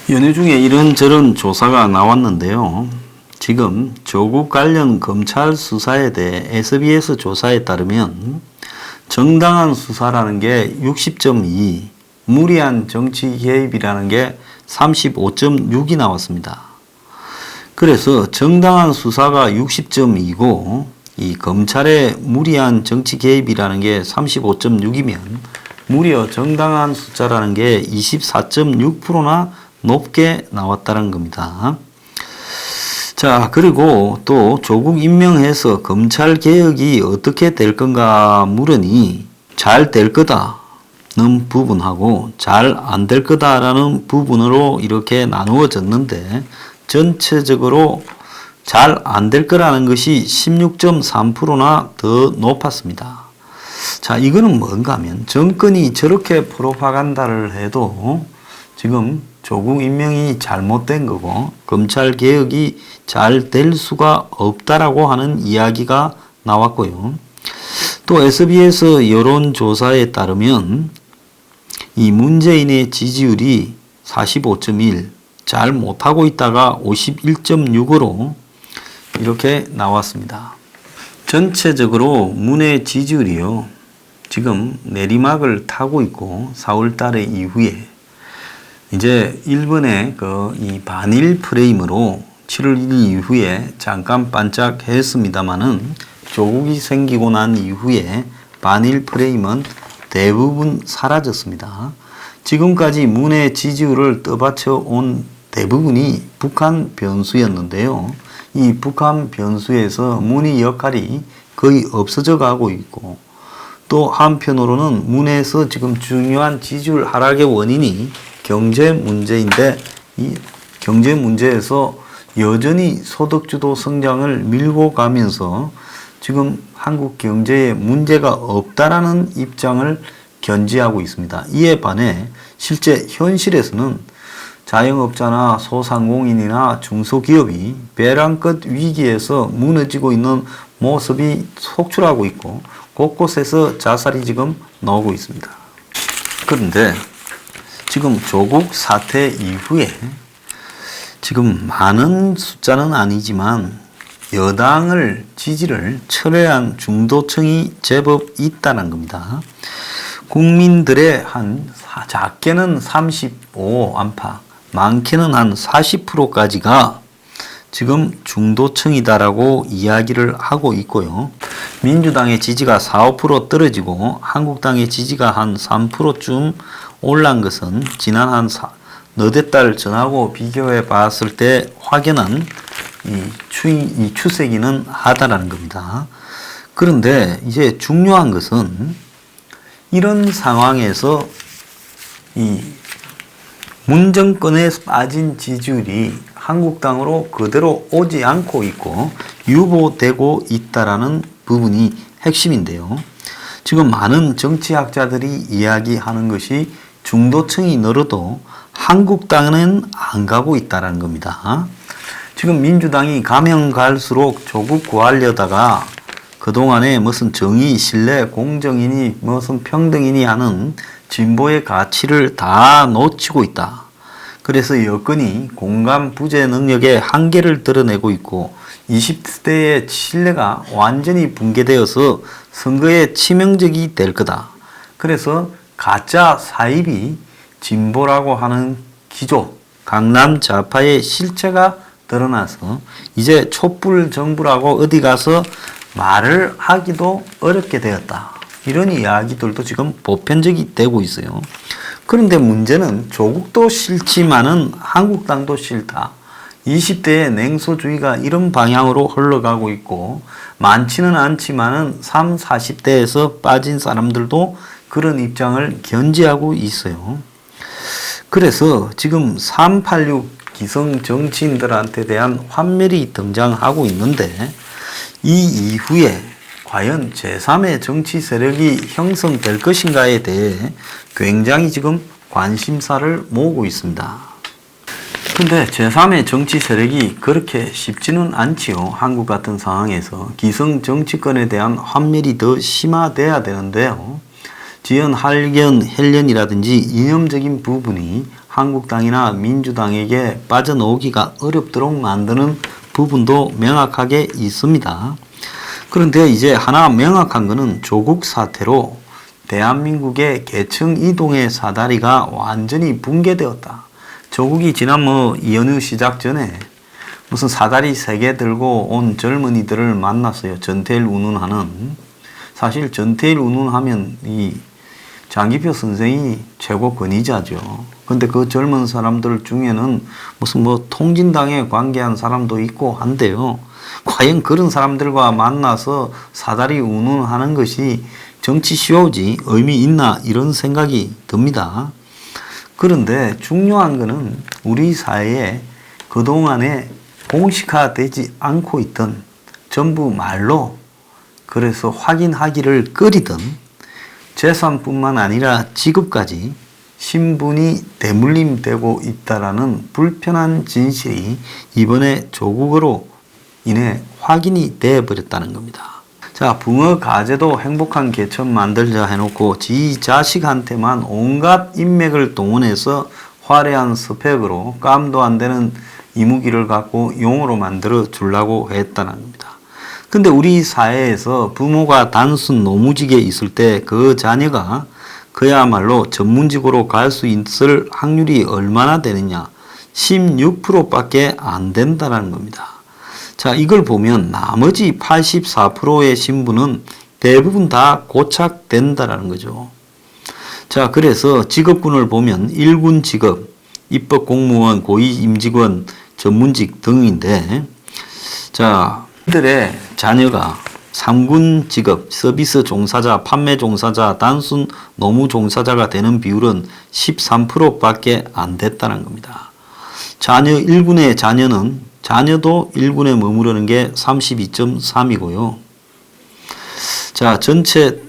연휴 중에 이런저런 조사가 나왔는데요. 지금 조국 관련 검찰 수사에 대해 SBS 조사에 따르면 정당한 수사라는 게 60.2, 무리한 정치 개입이라는 게 35.6이 나왔습니다. 그래서 정당한 수사가 60.2고 이 검찰의 무리한 정치 개입이라는 게 35.6이면 무려 정당한 숫자라는 게 24.6%나 높게 나왔다는 겁니다. 자, 그리고 또 조국 임명해서 검찰 개혁이 어떻게 될 건가 물으니 잘 될 거다는 부분하고 잘 안 될 거다라는 부분으로 이렇게 나누어졌는데 전체적으로 잘 안 될 거라는 것이 16.3%나 더 높았습니다. 자, 이거는 뭔가 하면 정권이 저렇게 프로파간다를 해도 지금 조국 임명이 잘못된 거고 검찰 개혁이 잘 될 수가 없다라고 하는 이야기가 나왔고요. 또 SBS 여론조사에 따르면 이 문재인의 지지율이 45.1, 잘 못하고 있다가 51.6으로 이렇게 나왔습니다. 전체적으로 문의 지지율이요. 지금 내리막을 타고 있고 4월 달에 이후에 이제 일본의 이 반일 프레임으로 7월 1일 이후에 잠깐 반짝했습니다만은 조국이 생기고 난 이후에 반일 프레임은 대부분 사라졌습니다. 지금까지 문의 지지율을 떠받쳐 온 대부분이 북한 변수였는데요. 이 북한 변수에서 문의 역할이 거의 없어져 가고 있고 또 한편으로는 문에서 지금 중요한 지지율 하락의 원인이 경제 문제인데 이 경제 문제에서 여전히 소득주도 성장을 밀고 가면서 지금 한국 경제에 문제가 없다라는 입장을 견지하고 있습니다. 이에 반해 실제 현실에서는 자영업자나 소상공인이나 중소기업이 벼랑끝 위기에서 무너지고 있는 모습이 속출하고 있고 곳곳에서 자살이 지금 나오고 있습니다. 그런데 지금 조국 사태 이후에 지금 많은 숫자는 아니지만 여당을 지지를 철회한 중도층이 제법 있다는 겁니다. 국민들의 한 작게는 35 안팎, 많게는 한 40%까지가 지금 중도층이다라고 이야기를 하고 있고요. 민주당의 지지가 4, 5% 떨어지고 한국당의 지지가 한 3%쯤 올라간 것은 지난 한 너댓 달 전하고 비교해 봤을 때 확연한 이 추세기는 하다라는 겁니다. 그런데 이제 중요한 것은 이런 상황에서 이 문정권에 빠진 지지율이 한국당으로 그대로 오지 않고 있고 유보되고 있다라는 부분이 핵심인데요. 지금 많은 정치학자들이 이야기하는 것이 중도층이 늘어도 한국당은 안 가고 있다는 겁니다. 지금 민주당이 가면 갈수록 조국 구하려다가 그동안에 무슨 정의, 신뢰, 공정이니 무슨 평등이니 하는 진보의 가치를 다 놓치고 있다. 그래서 여건이 공감 부재 능력의 한계를 드러내고 있고 20대의 신뢰가 완전히 붕괴되어서 선거에 치명적이 될 거다. 그래서 가짜 사입이 진보라고 하는 기조, 강남 좌파의 실체가 드러나서 이제 촛불 정부라고 어디 가서 말을 하기도 어렵게 되었다. 이런 이야기들도 지금 보편적이 되고 있어요. 그런데 문제는 조국도 싫지만은 한국당도 싫다. 20대의 냉소주의가 이런 방향으로 흘러가고 있고 많지는 않지만은 30, 40대에서 빠진 사람들도 그런 입장을 견지하고 있어요. 그래서 지금 386 기성 정치인들한테 대한 환멸이 등장하고 있는데 이 이후에 과연 제3의 정치 세력이 형성될 것인가에 대해 굉장히 지금 관심사를 모으고 있습니다. 근데 제3의 정치 세력이 그렇게 쉽지는 않지요. 한국 같은 상황에서 기성 정치권에 대한 환멸이 더 심화돼야 되는데요. 지연, 할견, 헬련이라든지 이념적인 부분이 한국당이나 민주당에게 빠져나오기가 어렵도록 만드는 부분도 명확하게 있습니다. 그런데 이제 하나 명확한 것은 조국 사태로 대한민국의 계층 이동의 사다리가 완전히 붕괴되었다. 조국이 지난 연휴 시작 전에 무슨 사다리 3개 들고 온 젊은이들을 만났어요. 전태일 운운하는. 사실 전태일 운운하면 이 장기표 선생이 최고 권위자죠. 근데 그 젊은 사람들 중에는 무슨 통진당에 관계한 사람도 있고 한데요. 과연 그런 사람들과 만나서 사다리 운운하는 것이 정치 쇼지 의미 있나 이런 생각이 듭니다. 그런데 중요한 것은 우리 사회에 그동안에 공식화되지 않고 있던 전부 말로 그래서 확인하기를 꺼리던 재산뿐만 아니라 직업까지 신분이 대물림되고 있다라는 불편한 진실이 이번에 조국으로 인해 확인이 되어버렸다는 겁니다. 자, 붕어 가재도 행복한 개천 만들자 해놓고 지 자식한테만 온갖 인맥을 동원해서 화려한 스펙으로 깜도 안 되는 이무기를 갖고 용으로 만들어 주려고 했다는 겁니다. 근데 우리 사회에서 부모가 단순 노무직에 있을 때 그 자녀가 그야말로 전문직으로 갈 수 있을 확률이 얼마나 되느냐? 16%밖에 안 된다는 겁니다. 자, 이걸 보면 나머지 84%의 신분은 대부분 다 고착된다는 거죠. 자, 그래서 직업군을 보면 1군 직업, 입법공무원, 고위임직원, 전문직 등인데, 자, 이들의 자녀가 3군 직업, 서비스 종사자, 판매 종사자, 단순 노무 종사자가 되는 비율은 13%밖에 안 됐다는 겁니다. 자녀 1군의 자녀도 1군에 머무르는 게 32.3이고요. 자, 전체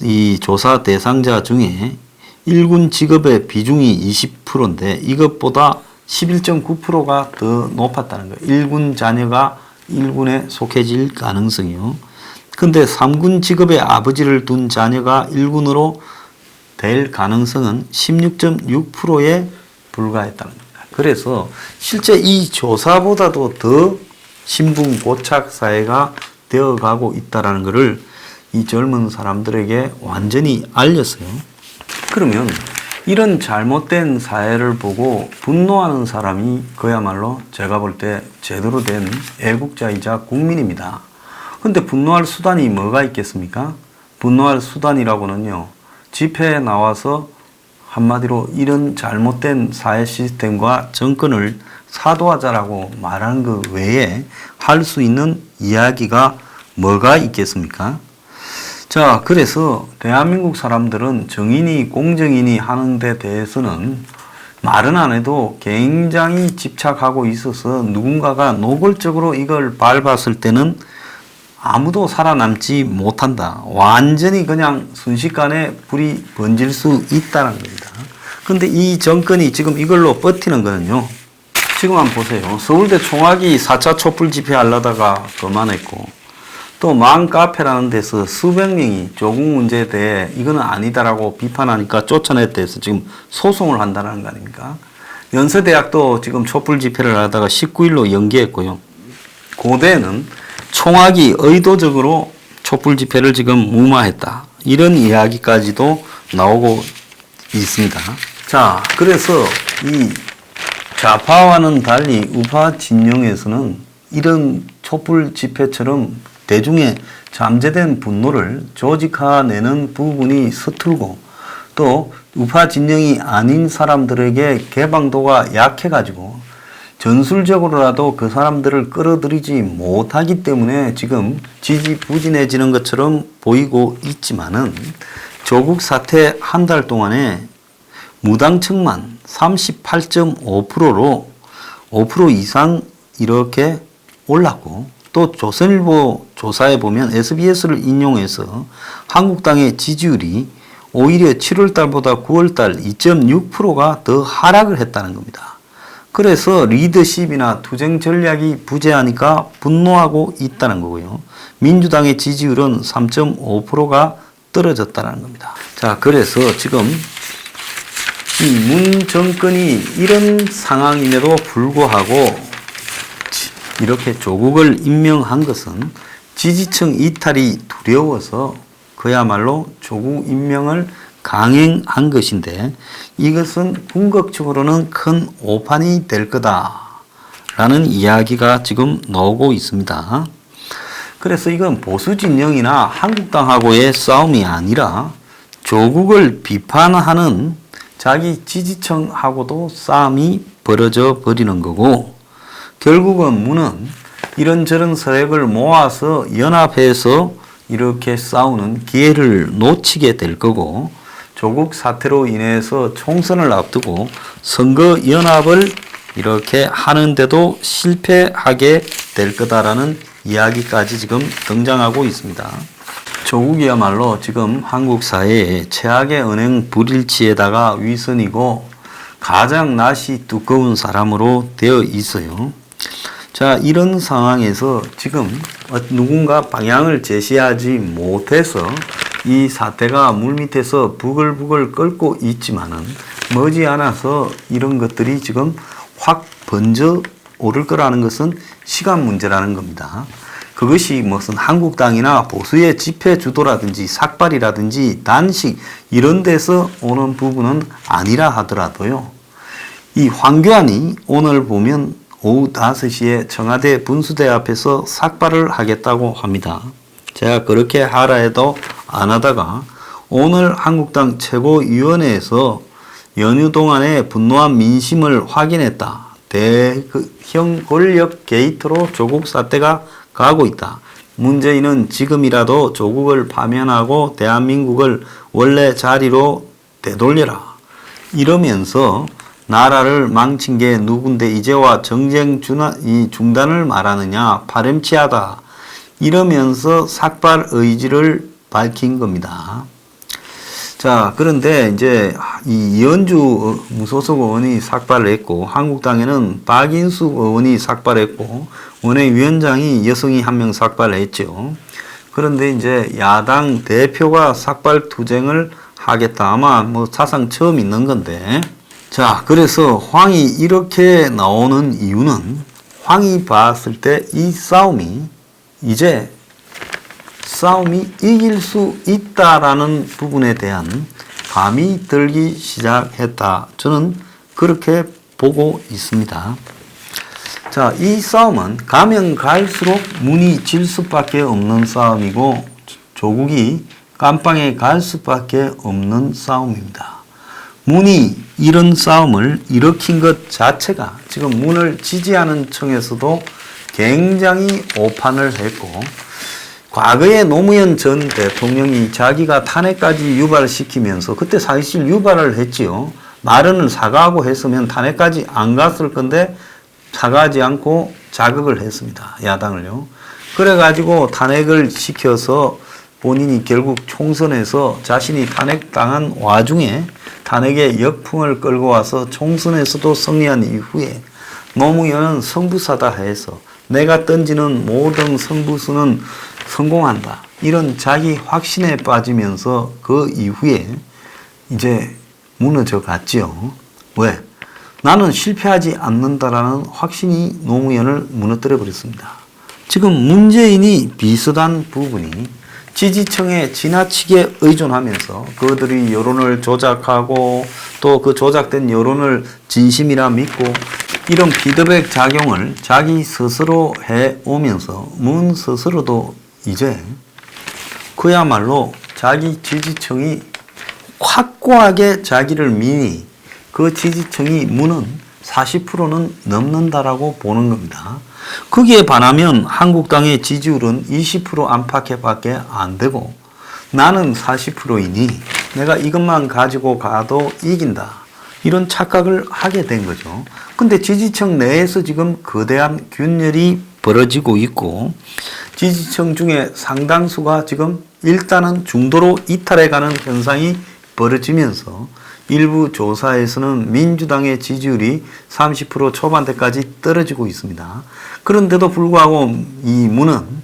이 조사 대상자 중에 1군 직업의 비중이 20%인데 이것보다 11.9%가 더 높았다는 거예요. 1군 자녀가 1군에 속해질 가능성이요. 근데 3군 직업의 아버지를 둔 자녀가 1군으로 될 가능성은 16.6%에 불과했다는 겁니다. 그래서 실제 이 조사보다도 더 신분 고착 사회가 되어가고 있다는 것을 이 젊은 사람들에게 완전히 알렸어요. 그러면 이런 잘못된 사회를 보고 분노하는 사람이 그야말로 제가 볼 때 제대로 된 애국자이자 국민입니다. 근데 분노할 수단이 뭐가 있겠습니까? 분노할 수단이라고는요, 집회에 나와서 한마디로 이런 잘못된 사회 시스템과 정권을 사도하자라고 말하는 것 외에 할 수 있는 이야기가 뭐가 있겠습니까? 자, 그래서 대한민국 사람들은 정인이 공정인이 하는 데 대해서는 말은 안 해도 굉장히 집착하고 있어서 누군가가 노골적으로 이걸 밟았을 때는 아무도 살아남지 못한다. 완전히 그냥 순식간에 불이 번질 수 있다는 겁니다. 근데 이 정권이 지금 이걸로 버티는 거는요. 지금 한번 보세요. 서울대 총학이 4차 촛불 집회 하려다가 그만했고, 또 망카페라는 데서 수백 명이 조국 문제에 대해 이거는 아니다라고 비판하니까 쫓아냈다 해서 지금 소송을 한다는 거 아닙니까? 연세대학도 지금 촛불 집회를 하다가 19일로 연기했고요. 고대는 총학이 의도적으로 촛불 집회를 지금 무마했다. 이런 이야기까지도 나오고 있습니다. 자, 그래서 이 좌파와는 달리 우파 진영에서는 이런 촛불 집회처럼 대중의 잠재된 분노를 조직화내는 부분이 서툴고 또 우파 진영이 아닌 사람들에게 개방도가 약해가지고 전술적으로라도 그 사람들을 끌어들이지 못하기 때문에 지금 지지부진해지는 것처럼 보이고 있지만은 조국 사태 한 달 동안에 무당층만 38.5%로 5% 이상 이렇게 올랐고, 또 조선일보 조사에 보면 SBS를 인용해서 한국당의 지지율이 오히려 7월달보다 9월달 2.6%가 더 하락을 했다는 겁니다. 그래서 리더십이나 투쟁 전략이 부재하니까 분노하고 있다는 거고요. 민주당의 지지율은 3.5%가 떨어졌다는 겁니다. 자, 그래서 지금 이 문 정권이 이런 상황임에도 불구하고 이렇게 조국을 임명한 것은 지지층 이탈이 두려워서 그야말로 조국 임명을 강행한 것인데, 이것은 궁극적으로는 큰 오판이 될 거다라는 이야기가 지금 나오고 있습니다. 그래서 이건 보수 진영이나 한국당하고의 싸움이 아니라 조국을 비판하는 자기 지지층하고도 싸움이 벌어져 버리는 거고, 결국은 문은 이런저런 세력을 모아서 연합해서 이렇게 싸우는 기회를 놓치게 될 거고, 조국 사태로 인해서 총선을 앞두고 선거 연합을 이렇게 하는데도 실패하게 될 거다라는 이야기까지 지금 등장하고 있습니다. 조국이야말로 지금 한국 사회의 최악의 은행 불일치에다가 위선이고 가장 낯이 두꺼운 사람으로 되어 있어요. 자, 이런 상황에서 지금 누군가 방향을 제시하지 못해서 이 사태가 물밑에서 부글부글 끓고 있지만은 머지않아서 이런 것들이 지금 확 번져 오를 거라는 것은 시간 문제라는 겁니다. 그것이 무슨 한국당이나 보수의 집회 주도라든지 삭발이라든지 단식 이런 데서 오는 부분은 아니라 하더라도요. 이 황교안이 오늘 보면 오후 5시에 청와대 분수대 앞에서 삭발을 하겠다고 합니다. 제가 그렇게 하라 해도 안 하다가 오늘 한국당 최고위원회에서 연휴 동안에 분노한 민심을 확인했다. 대형 권력 게이트로 조국 사태가 가고 있다. 문재인은 지금이라도 조국을 파면하고 대한민국을 원래 자리로 되돌려라. 이러면서 나라를 망친 게 누군데 이제와 정쟁 중단을 말하느냐, 파렴치하다. 이러면서 삭발 의지를 밝힌 겁니다. 자, 그런데 이제 이 이현주 무소속 의원이 삭발을 했고, 한국당에는 박인숙 의원이 삭발했고, 원외위원장이 여성이 한 명 삭발을 했죠. 그런데 이제 야당 대표가 삭발 투쟁을 하겠다. 아마 뭐 사상 처음 있는 건데. 자, 그래서 황이 이렇게 나오는 이유는 황이 봤을 때 이 싸움이 이제 싸움이 이길 수 있다라는 부분에 대한 감이 들기 시작했다. 저는 그렇게 보고 있습니다. 자, 이 싸움은 가면 갈수록 문이 질 수밖에 없는 싸움이고 조국이 깜빵에 갈 수밖에 없는 싸움입니다. 문이 이런 싸움을 일으킨 것 자체가 지금 문을 지지하는 층에서도 굉장히 오판을 했고, 과거에 노무현 전 대통령이 자기가 탄핵까지 유발시키면서 그때 사실 유발을 했지요. 말은 사과하고 했으면 탄핵까지 안 갔을 건데 사과하지 않고 자극을 했습니다. 야당을요. 그래가지고 탄핵을 시켜서 본인이 결국 총선에서 자신이 탄핵당한 와중에 탄핵의 역풍을 끌고 와서 총선에서도 승리한 이후에 노무현은 성부사다 해서 내가 던지는 모든 승부수는 성공한다. 이런 자기 확신에 빠지면서 그 이후에 이제 무너져 갔지요. 왜? 나는 실패하지 않는다라는 확신이 노무현을 무너뜨려 버렸습니다. 지금 문재인이 비슷한 부분이 지지층에 지나치게 의존하면서 그들이 여론을 조작하고 또 그 조작된 여론을 진심이라 믿고 이런 피드백 작용을 자기 스스로 해오면서 문 스스로도 이제 그야말로 자기 지지층이 확고하게 자기를 미니 그 지지층이 문은 40%는 넘는다라고 보는 겁니다. 거기에 반하면 한국당의 지지율은 20% 안팎에밖에 안 되고 나는 40%이니 내가 이것만 가지고 가도 이긴다. 이런 착각을 하게 된 거죠. 근데 지지층 내에서 지금 거대한 균열이 벌어지고 있고 지지층 중에 상당수가 지금 일단은 중도로 이탈해가는 현상이 벌어지면서 일부 조사에서는 민주당의 지지율이 30% 초반대까지 떨어지고 있습니다. 그런데도 불구하고 이 문은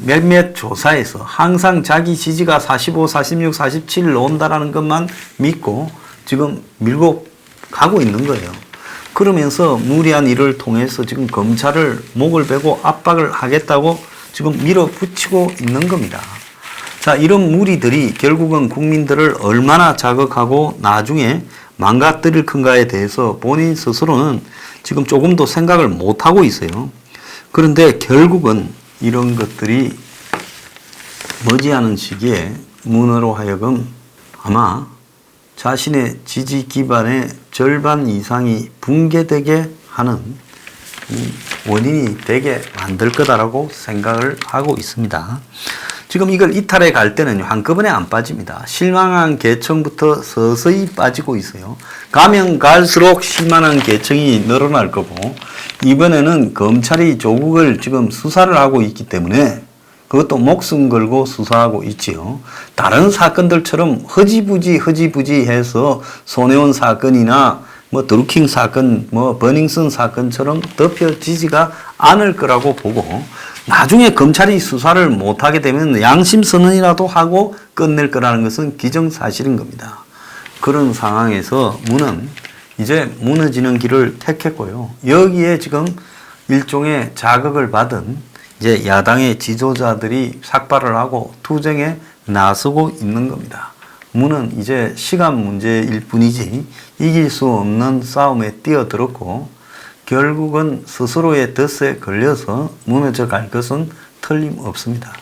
몇몇 조사에서 항상 자기 지지가 45, 46, 47 나온다라는 것만 믿고 지금 밀고 가고 있는 거예요. 그러면서 무리한 일을 통해서 지금 검찰을 목을 베고 압박을 하겠다고 지금 밀어붙이고 있는 겁니다. 자, 이런 무리들이 결국은 국민들을 얼마나 자극하고 나중에 망가뜨릴 건가에 대해서 본인 스스로는 지금 조금도 생각을 못하고 있어요. 그런데 결국은 이런 것들이 머지않은 시기에 문으로 하여금 아마 자신의 지지 기반의 절반 이상이 붕괴되게 하는 원인이 되게 만들 거다라고 생각을 하고 있습니다. 지금 이걸 이탈해 갈 때는 한꺼번에 안 빠집니다. 실망한 계층부터 서서히 빠지고 있어요. 가면 갈수록 실망한 계층이 늘어날 거고, 이번에는 검찰이 조국을 지금 수사를 하고 있기 때문에 그것도 목숨 걸고 수사하고 있지요. 다른 사건들처럼 허지부지 해서 손혜원 사건이나 뭐 드루킹 사건, 뭐 버닝썬 사건처럼 덮여지지가 않을 거라고 보고, 나중에 검찰이 수사를 못하게 되면 양심 선언이라도 하고 끝낼 거라는 것은 기정사실인 겁니다. 그런 상황에서 문은 이제 무너지는 길을 택했고요. 여기에 지금 일종의 자극을 받은 이제 야당의 지도자들이 삭발을 하고 투쟁에 나서고 있는 겁니다. 문은 이제 시간 문제일 뿐이지 이길 수 없는 싸움에 뛰어들었고, 결국은 스스로의 덫에 걸려서 무너져 갈 것은 틀림없습니다.